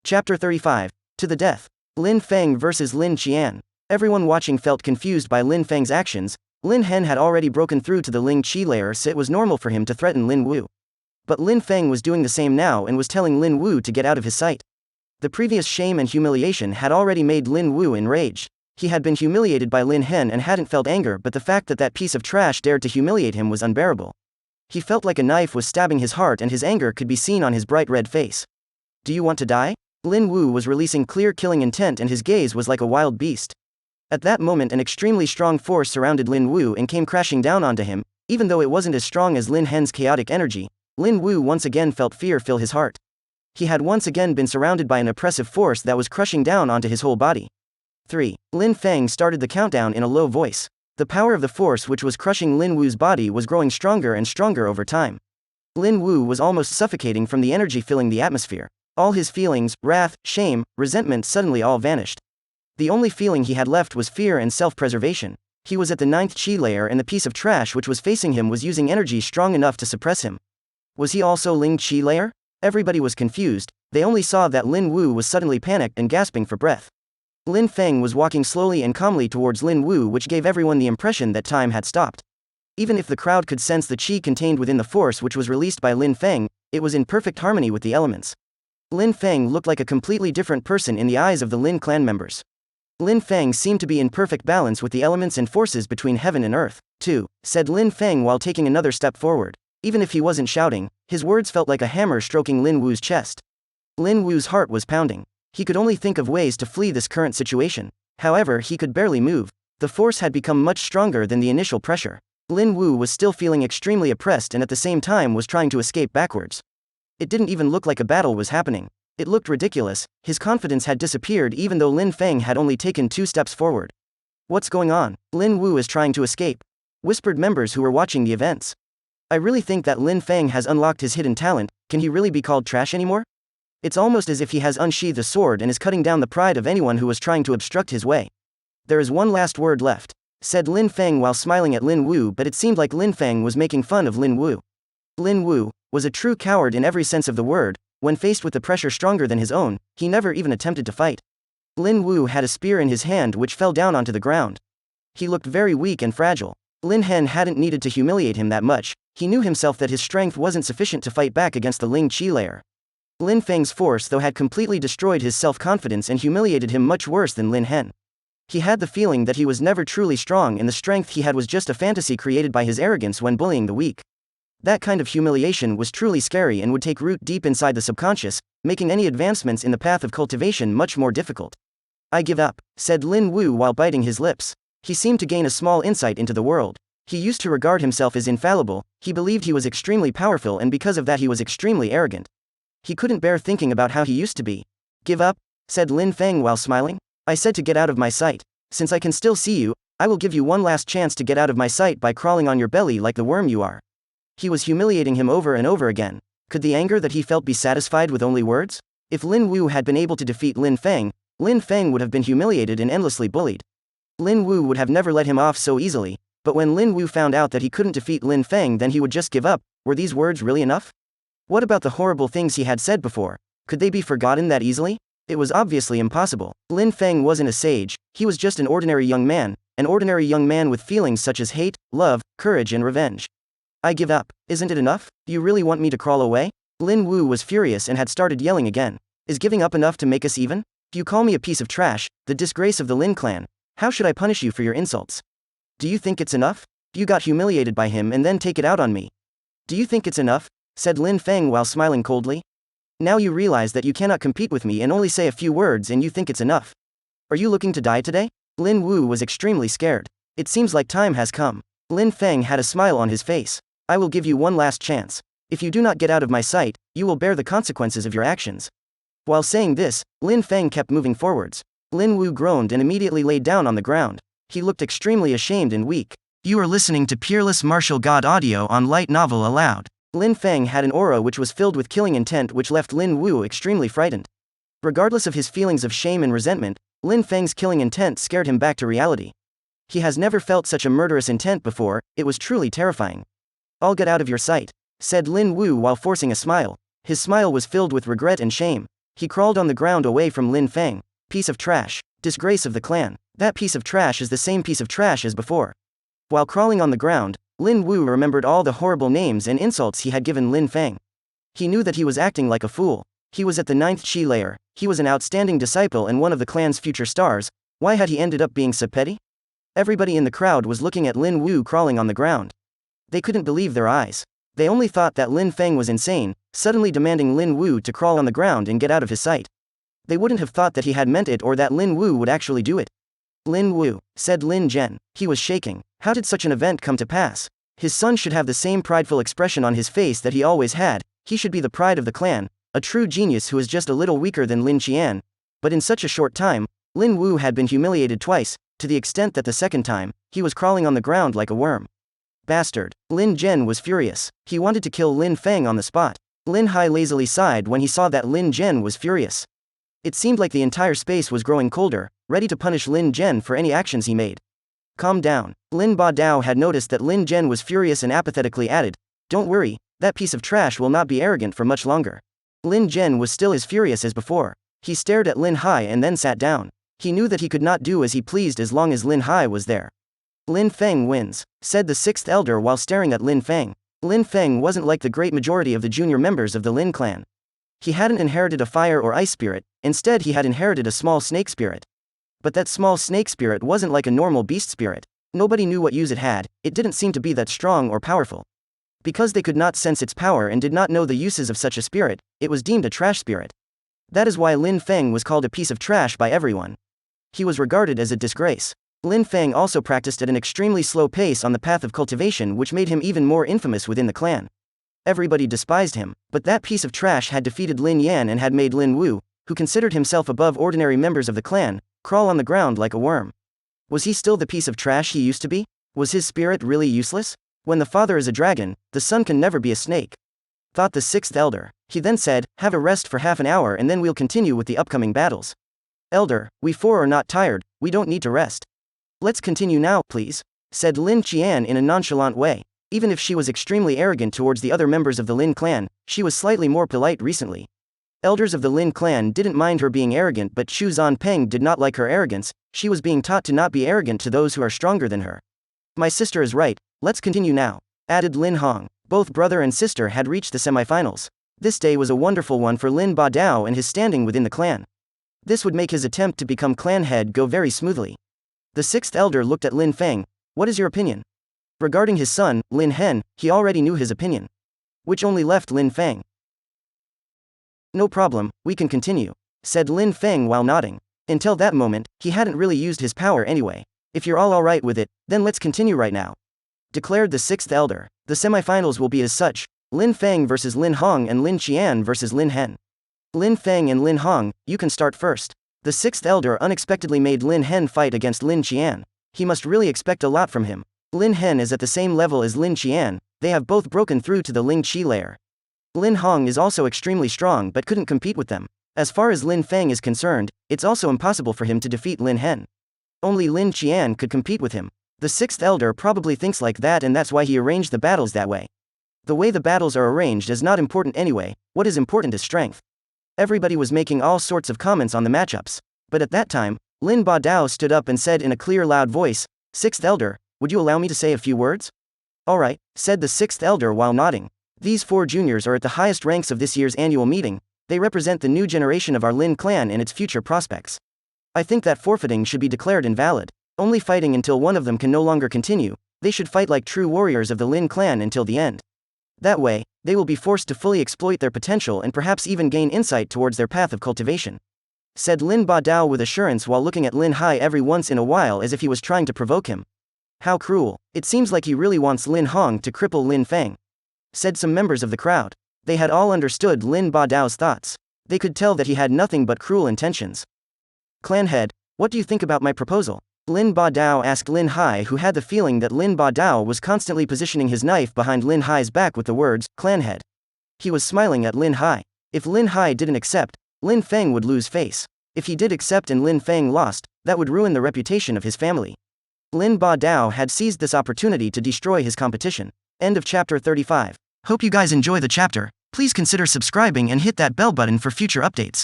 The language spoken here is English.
Chapter 35. To the death. Lin Feng versus Lin Qian. Everyone watching felt confused by Lin Feng's actions. Lin Hen had already broken through to the Ling Qi layer, so it was normal for him to threaten Lin Wu. But Lin Feng was doing the same now and was telling Lin Wu to get out of his sight. The previous shame and humiliation had already made Lin Wu enraged. He had been humiliated by Lin Hen and hadn't felt anger, but the fact that that piece of trash dared to humiliate him was unbearable. He felt like a knife was stabbing his heart, and his anger could be seen on his bright red face. Do you want to die? Lin Wu was releasing clear killing intent, and his gaze was like a wild beast. At that moment, an extremely strong force surrounded Lin Wu and came crashing down onto him. Even though it wasn't as strong as Lin Hen's chaotic energy, Lin Wu once again felt fear fill his heart. He had once again been surrounded by an oppressive force that was crushing down onto his whole body. 3. Lin Feng started the countdown in a low voice. The power of the force which was crushing Lin Wu's body was growing stronger and stronger over time. Lin Wu was almost suffocating from the energy filling the atmosphere. All his feelings, wrath, shame, resentment suddenly all vanished. The only feeling he had left was fear and self-preservation. He was at the 9th Qi layer, and the piece of trash which was facing him was using energy strong enough to suppress him. Was he also Ling Qi layer? Everybody was confused. They only saw that Lin Wu was suddenly panicked and gasping for breath. Lin Feng was walking slowly and calmly towards Lin Wu, which gave everyone the impression that time had stopped. Even if the crowd could sense the qi contained within the force which was released by Lin Feng, it was in perfect harmony with the elements. Lin Feng looked like a completely different person in the eyes of the Lin clan members. Lin Feng seemed to be in perfect balance with the elements and forces between heaven and earth. 2. Said Lin Feng while taking another step forward. Even if he wasn't shouting, his words felt like a hammer stroking Lin Wu's chest. Lin Wu's heart was pounding. He could only think of ways to flee this current situation. However, he could barely move. The force had become much stronger than the initial pressure. Lin Wu was still feeling extremely oppressed and at the same time was trying to escape backwards. It didn't even look like a battle was happening. It looked ridiculous. His confidence had disappeared even though Lin Feng had only taken 2 steps forward. What's going on? Lin Wu is trying to escape, whispered members who were watching the events. I really think that Lin Feng has unlocked his hidden talent. Can he really be called trash anymore? It's almost as if he has unsheathed a sword and is cutting down the pride of anyone who was trying to obstruct his way. There is one last word left, said Lin Feng while smiling at Lin Wu, but it seemed like Lin Feng was making fun of Lin Wu. Lin Wu was a true coward in every sense of the word. When faced with the pressure stronger than his own, he never even attempted to fight. Lin Wu had a spear in his hand which fell down onto the ground. He looked very weak and fragile. Lin Hen hadn't needed to humiliate him that much. He knew himself that his strength wasn't sufficient to fight back against the Ling Qi layer. Lin Feng's force though had completely destroyed his self-confidence and humiliated him much worse than Lin Hen. He had the feeling that he was never truly strong, and the strength he had was just a fantasy created by his arrogance when bullying the weak. That kind of humiliation was truly scary and would take root deep inside the subconscious, making any advancements in the path of cultivation much more difficult. I give up, said Lin Wu while biting his lips. He seemed to gain a small insight into the world. He used to regard himself as infallible. He believed he was extremely powerful, and because of that he was extremely arrogant. He couldn't bear thinking about how he used to be. Give up, said Lin Feng while smiling. I said to get out of my sight. Since I can still see you, I will give you one last chance to get out of my sight by crawling on your belly like the worm you are. He was humiliating him over and over again. Could the anger that he felt be satisfied with only words? If Lin Wu had been able to defeat Lin Feng would have been humiliated and endlessly bullied. Lin Wu would have never let him off so easily, but when Lin Wu found out that he couldn't defeat Lin Feng, then he would just give up. Were these words really enough? What about the horrible things he had said before? Could they be forgotten that easily? It was obviously impossible. Lin Feng wasn't a sage, he was just an ordinary young man with feelings such as hate, love, courage and revenge. I give up. Isn't it enough? Do you really want me to crawl away? Lin Wu was furious and had started yelling again. Is giving up enough to make us even? Do you call me a piece of trash, the disgrace of the Lin clan? How should I punish you for your insults? Do you think it's enough? You got humiliated by him and then take it out on me. Do you think it's enough? Said Lin Feng while smiling coldly. Now you realize that you cannot compete with me and only say a few words and you think it's enough. Are you looking to die today? Lin Wu was extremely scared. It seems like time has come. Lin Feng had a smile on his face. I will give you one last chance. If you do not get out of my sight, you will bear the consequences of your actions. While saying this, Lin Feng kept moving forwards. Lin Wu groaned and immediately laid down on the ground. He looked extremely ashamed and weak. You are listening to Peerless Martial God audio on light novel Aloud. Lin Feng had an aura which was filled with killing intent, which left Lin Wu extremely frightened. Regardless of his feelings of shame and resentment, Lin Feng's killing intent scared him back to reality. He has never felt such a murderous intent before. It was truly terrifying. I'll get out of your sight, said Lin Wu while forcing a smile. His smile was filled with regret and shame. He crawled on the ground away from Lin Feng. Piece of trash. Disgrace of the clan. That piece of trash is the same piece of trash as before. While crawling on the ground, Lin Wu remembered all the horrible names and insults he had given Lin Feng. He knew that he was acting like a fool. He was at the 9th Qi layer, he was an outstanding disciple and one of the clan's future stars. Why had he ended up being so petty? Everybody in the crowd was looking at Lin Wu crawling on the ground. They couldn't believe their eyes. They only thought that Lin Feng was insane, suddenly demanding Lin Wu to crawl on the ground and get out of his sight. They wouldn't have thought that he had meant it or that Lin Wu would actually do it. Lin Wu, said Lin Zhen. He was shaking. How did such an event come to pass? His son should have the same prideful expression on his face that he always had. He should be the pride of the clan, a true genius who is just a little weaker than Lin Qian. But in such a short time, Lin Wu had been humiliated twice, to the extent that the second time, he was crawling on the ground like a worm. Bastard. Lin Zhen was furious. He wanted to kill Lin Feng on the spot. Lin Hai lazily sighed when he saw that Lin Zhen was furious. It seemed like the entire space was growing colder, ready to punish Lin Zhen for any actions he made. Calm down. Lin Ba Dao had noticed that Lin Zhen was furious and apathetically added, "Don't worry, that piece of trash will not be arrogant for much longer." Lin Zhen was still as furious as before. He stared at Lin Hai and then sat down. He knew that he could not do as he pleased as long as Lin Hai was there. Lin Feng wins, said the 6th elder while staring at Lin Feng. Lin Feng wasn't like the great majority of the junior members of the Lin clan. He hadn't inherited a fire or ice spirit, instead he had inherited a small snake spirit. But that small snake spirit wasn't like a normal beast spirit. Nobody knew what use it had, it didn't seem to be that strong or powerful. Because they could not sense its power and did not know the uses of such a spirit, it was deemed a trash spirit. That is why Lin Feng was called a piece of trash by everyone. He was regarded as a disgrace. Lin Feng also practiced at an extremely slow pace on the path of cultivation, which made him even more infamous within the clan. Everybody despised him, but that piece of trash had defeated Lin Yan and had made Lin Wu, who considered himself above ordinary members of the clan, crawl on the ground like a worm. Was he still the piece of trash he used to be? Was his spirit really useless? When the father is a dragon, the son can never be a snake, thought the 6th elder. He then said, "Have a rest for half an hour and then we'll continue with the upcoming battles." "Elder, we four are not tired, we don't need to rest. Let's continue now, please," said Lin Qian in a nonchalant way. Even if she was extremely arrogant towards the other members of the Lin clan, she was slightly more polite recently. Elders of the Lin clan didn't mind her being arrogant, but Chu Zanpeng did not like her arrogance. She was being taught to not be arrogant to those who are stronger than her. "My sister is right, let's continue now," added Lin Hong. Both brother and sister had reached the semifinals. This day was a wonderful one for Lin Ba Dao and his standing within the clan. This would make his attempt to become clan head go very smoothly. The 6th elder looked at Lin Feng. "What is your opinion?" Regarding his son, Lin Hen, he already knew his opinion. Which only left Lin Feng. "No problem, we can continue," said Lin Feng while nodding. Until that moment, he hadn't really used his power anyway. "If you're all alright with it, then let's continue right now," declared the 6th elder. The semifinals will be as such: Lin Feng versus Lin Hong and Lin Qian versus Lin Hen. "Lin Feng and Lin Hong, you can start first." The 6th elder unexpectedly made Lin Hen fight against Lin Qian. He must really expect a lot from him. Lin Hen is at the same level as Lin Qian, they have both broken through to the Ling Qi layer. Lin Hong is also extremely strong but couldn't compete with them. As far as Lin Feng is concerned, it's also impossible for him to defeat Lin Hen. Only Lin Qian could compete with him. The 6th elder probably thinks like that, and that's why he arranged the battles that way. The way the battles are arranged is not important anyway, what is important is strength. Everybody was making all sorts of comments on the matchups. But at that time, Lin Ba Dao stood up and said in a clear loud voice, "6th elder, would you allow me to say a few words?" "Alright," said the 6th elder while nodding. "These 4 juniors are at the highest ranks of this year's annual meeting. They represent the new generation of our Lin clan and its future prospects. I think that forfeiting should be declared invalid. Only fighting until one of them can no longer continue. They should fight like true warriors of the Lin clan until the end. That way, they will be forced to fully exploit their potential and perhaps even gain insight towards their path of cultivation," said Lin Ba Dao with assurance while looking at Lin Hai every once in a while as if he was trying to provoke him. "How cruel. It seems like he really wants Lin Hong to cripple Lin Feng," said some members of the crowd. They had all understood Lin Ba Dao's thoughts. They could tell that he had nothing but cruel intentions. "Clan head, what do you think about my proposal?" Lin Ba Dao asked Lin Hai, who had the feeling that Lin Ba Dao was constantly positioning his knife behind Lin Hai's back with the words, "Clan head." He was smiling at Lin Hai. If Lin Hai didn't accept, Lin Feng would lose face. If he did accept and Lin Feng lost, that would ruin the reputation of his family. Lin Ba Dao had seized this opportunity to destroy his competition. End of chapter 35. Hope you guys enjoy the chapter. Please consider subscribing and hit that bell button for future updates.